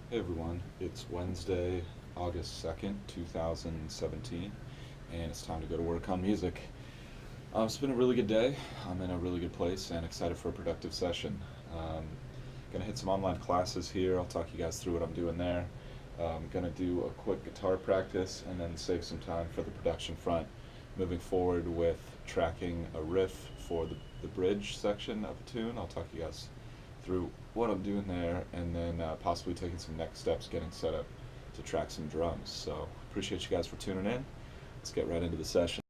Hey everyone, it's Wednesday, August 2nd, 2017, and it's time to go to work on music. It's been a really good day. I'm in a really good place and excited for a productive session. Gonna hit some online classes here. I'll talk you guys through what I'm doing there. Gonna do a quick guitar practice and then save some time for the production front. Moving forward with tracking a riff for the bridge section of a tune. I'll talk you guys through what I'm doing there, and then possibly taking some next steps, getting set up to track some drums. So appreciate you guys for tuning in. Let's get right into the session.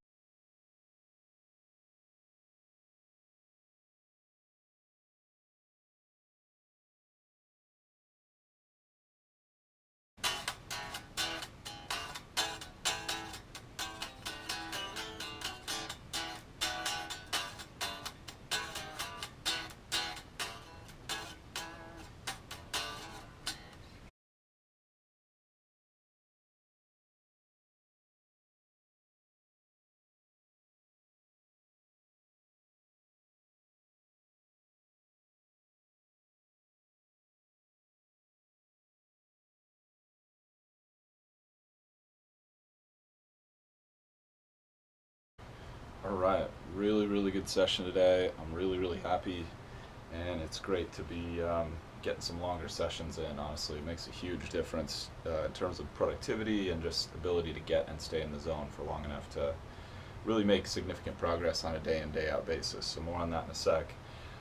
All right, really good session today. I'm really happy, and it's great to be getting some longer sessions in. Honestly, it makes a huge difference in terms of productivity and just ability to get and stay in the zone for long enough to really make significant progress on a day in day out basis. So more on that in a sec.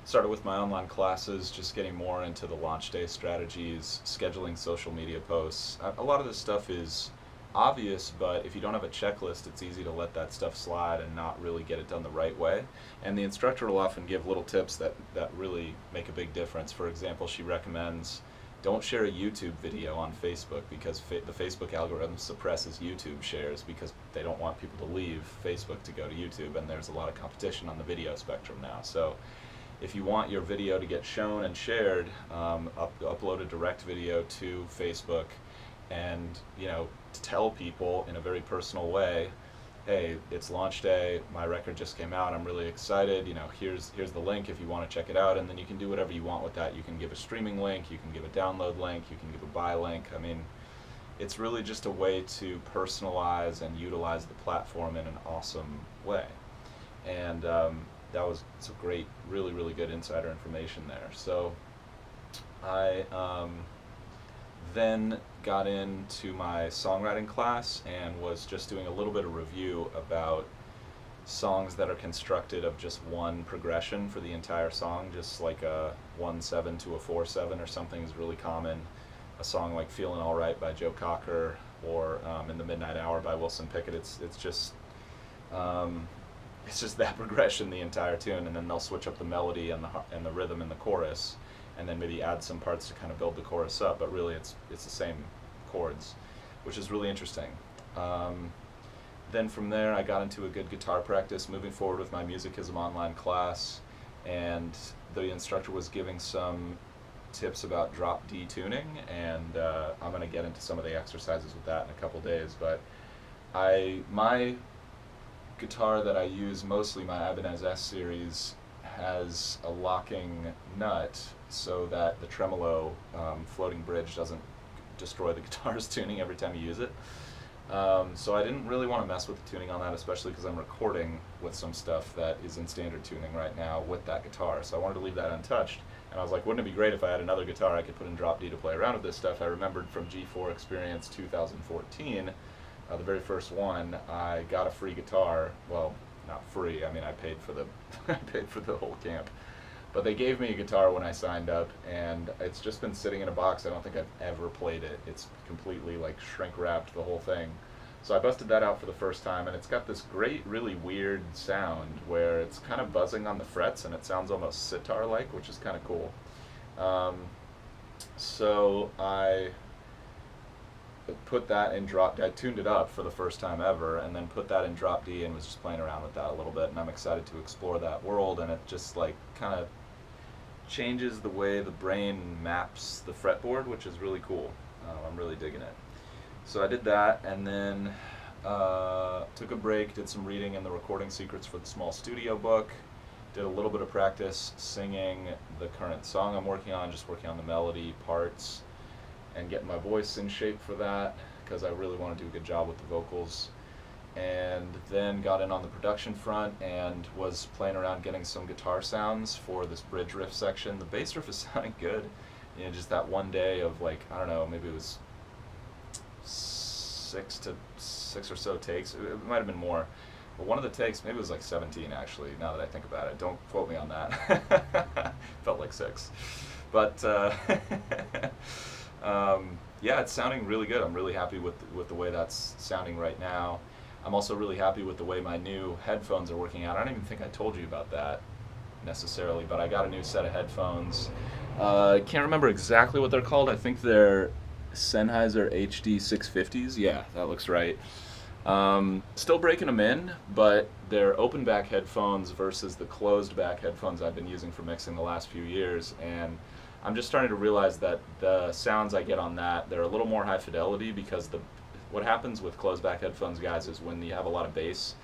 Started with my online classes, just getting more into the launch day strategies, scheduling social media posts. A lot of this stuff is obvious, but if you don't have a checklist, it's easy to let that stuff slide and not really get it done the right way. And the instructor will often give little tips that really make a big difference. For example, she recommends don't share a YouTube video on Facebook because the Facebook algorithm suppresses YouTube shares because they don't want people to leave Facebook to go to YouTube, and there's a lot of competition on the video spectrum now. So if you want your video to get shown and shared, upload a direct video to Facebook, and to tell people in a very personal way, hey, it's launch day, my record just came out, I'm really excited, here's the link if you want to check it out. And then you can do whatever you want with that. You can give a streaming link, you can give a download link, you can give a buy link. I mean, it's really just a way to personalize and utilize the platform in an awesome way. And that was some great, really good insider information there. So I then got into my songwriting class and was just doing a little bit of review about songs that are constructed of just one progression for the entire song, just like a 1/7 to a 4/7 or something is really common. A song like "Feeling Alright" by Joe Cocker, or "In the Midnight Hour" by Wilson Pickett. Um, it's just that progression the entire tune, and then they'll switch up the melody and the rhythm in the chorus, and then maybe add some parts to kind of build the chorus up. But really, it's the same chords, which is really interesting. Um, then from there, I got into a good guitar practice, moving forward with my Musicism online class, and the instructor was giving some tips about drop D tuning, and I'm going to get into some of the exercises with that in a couple days. But my guitar that I use mostly, my Ibanez S series, has a locking nut so that the tremolo floating bridge doesn't destroy the guitar's tuning every time you use it. So I didn't really want to mess with the tuning on that, especially because I'm recording with some stuff that is in standard tuning right now with that guitar. So I wanted to leave that untouched. And I was like, wouldn't it be great if I had another guitar I could put in drop D to play around with this stuff? I remembered from G4 Experience 2014, the very first one, I got a free guitar. Well, not free. I mean, I paid for the I paid for the whole camp. But they gave me a guitar when I signed up, and it's just been sitting in a box. I don't think I've ever played it. It's completely like shrink wrapped, the whole thing. So I busted that out for the first time, and it's got this great, really weird sound where it's kind of buzzing on the frets, and it sounds almost sitar-like, which is kind of cool. Um, so I put that in drop D. I tuned it up for the first time ever, and then put that in drop D and was just playing around with that a little bit. And I'm excited to explore that world, and it just like kind of changes the way the brain maps the fretboard, which is really cool. I'm really digging it. So I did that, and then took a break, did some reading in the Recording Secrets for the Small Studio book, did a little bit of practice singing the current song I'm working on, just working on the melody parts, and getting my voice in shape for that, because I really want to do a good job with the vocals. And then got in on the production front and was playing around getting some guitar sounds for this bridge riff section. The bass riff is sounding good. You know, just that one day of, like, I don't know, maybe it was six or so takes. It might have been more. But one of the takes, maybe it was like 17 actually, now that I think about it. Don't quote me on that. Felt like 6. But yeah, it's sounding really good. I'm really happy with the way that's sounding right now. I'm also really happy with the way my new headphones are working out. I don't even think I told you about that necessarily, but I got a new set of headphones. I can't remember exactly what they're called. I think they're Sennheiser HD 650s. Yeah, that looks right. Still breaking them in, but they're open back headphones versus the closed back headphones I've been using for mixing the last few years, and I'm just starting to realize that the sounds I get on that, they're a little more high fidelity, because what happens with closed back headphones, guys, is when you have a lot of bass,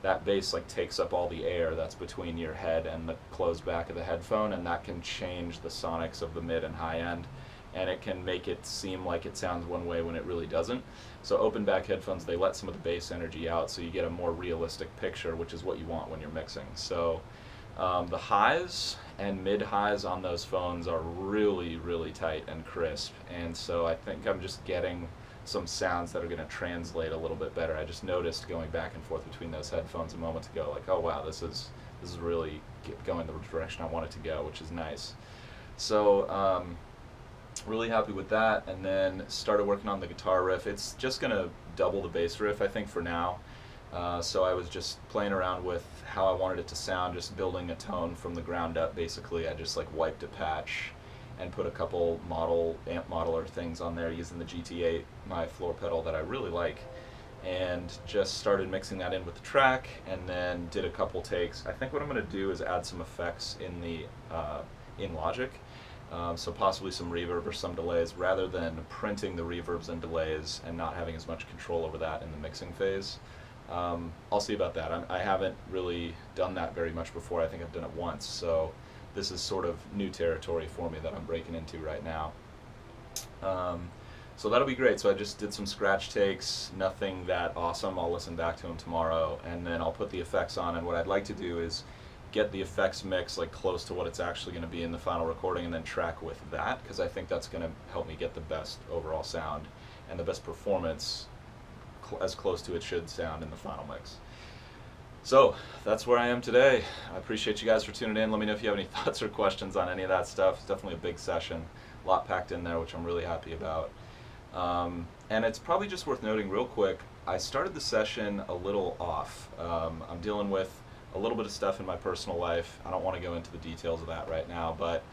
that bass like takes up all the air that's between your head and the closed back of the headphone, and that can change the sonics of the mid and high end, and it can make it seem like it sounds one way when it really doesn't. So open back headphones, they let some of the bass energy out, so you get a more realistic picture, which is what you want when you're mixing. So the highs and mid highs on those phones are really, really tight and crisp, and so I think I'm just getting some sounds that are going to translate a little bit better. I just noticed going back and forth between those headphones a moment ago, like, oh wow, this is really going the direction I want it to go, which is nice. So really happy with that, and then started working on the guitar riff. It's just going to double the bass riff, I think, for now. So I was just playing around with how I wanted it to sound, just building a tone from the ground up, basically. I just like wiped a patch and put a couple amp modeler things on there using the GT8, my floor pedal that I really like, and just started mixing that in with the track, and then did a couple takes. I think what I'm going to do is add some effects in Logic, so possibly some reverb or some delays, rather than printing the reverbs and delays and not having as much control over that in the mixing phase. I'll see about that. I haven't really done that very much before. I think I've done it once, so this is sort of new territory for me that I'm breaking into right now. So that'll be great. So I just did some scratch takes, nothing that awesome. I'll listen back to them tomorrow, and then I'll put the effects on, and what I'd like to do is get the effects mix like close to what it's actually going to be in the final recording, and then track with that, because I think that's going to help me get the best overall sound and the best performance as close to it should sound in the final mix. So that's where I am today. I appreciate you guys for tuning in. Let me know if you have any thoughts or questions on any of that stuff. It's definitely a big session, a lot packed in there, which I'm really happy about. And it's probably just worth noting real quick, I started the session a little off. I'm dealing with a little bit of stuff in my personal life. I don't want to go into the details of that right now, but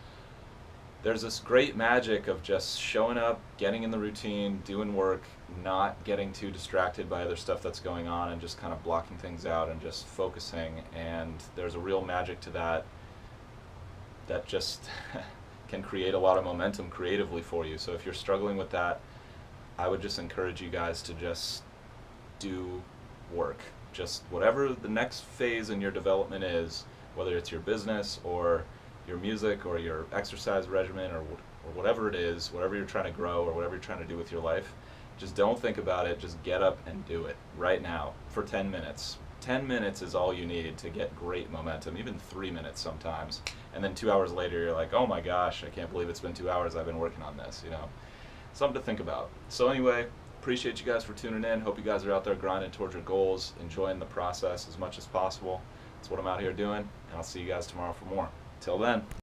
there's this great magic of just showing up, getting in the routine, doing work, not getting too distracted by other stuff that's going on, and just kind of blocking things out and just focusing. And there's a real magic to that that just can create a lot of momentum creatively for you. So if you're struggling with that, I would just encourage you guys to just do work. Just whatever the next phase in your development is, whether it's your business or your music or your exercise regimen or whatever it is, whatever you're trying to grow or whatever you're trying to do with your life, just don't think about it. Just get up and do it right now for 10 minutes. 10 minutes is all you need to get great momentum, even 3 minutes sometimes. And then 2 hours later, you're like, oh my gosh, I can't believe it's been 2 hours I've been working on this, you know. Something to think about. So anyway, appreciate you guys for tuning in. Hope you guys are out there grinding towards your goals, enjoying the process as much as possible. That's what I'm out here doing, and I'll see you guys tomorrow for more. Till then.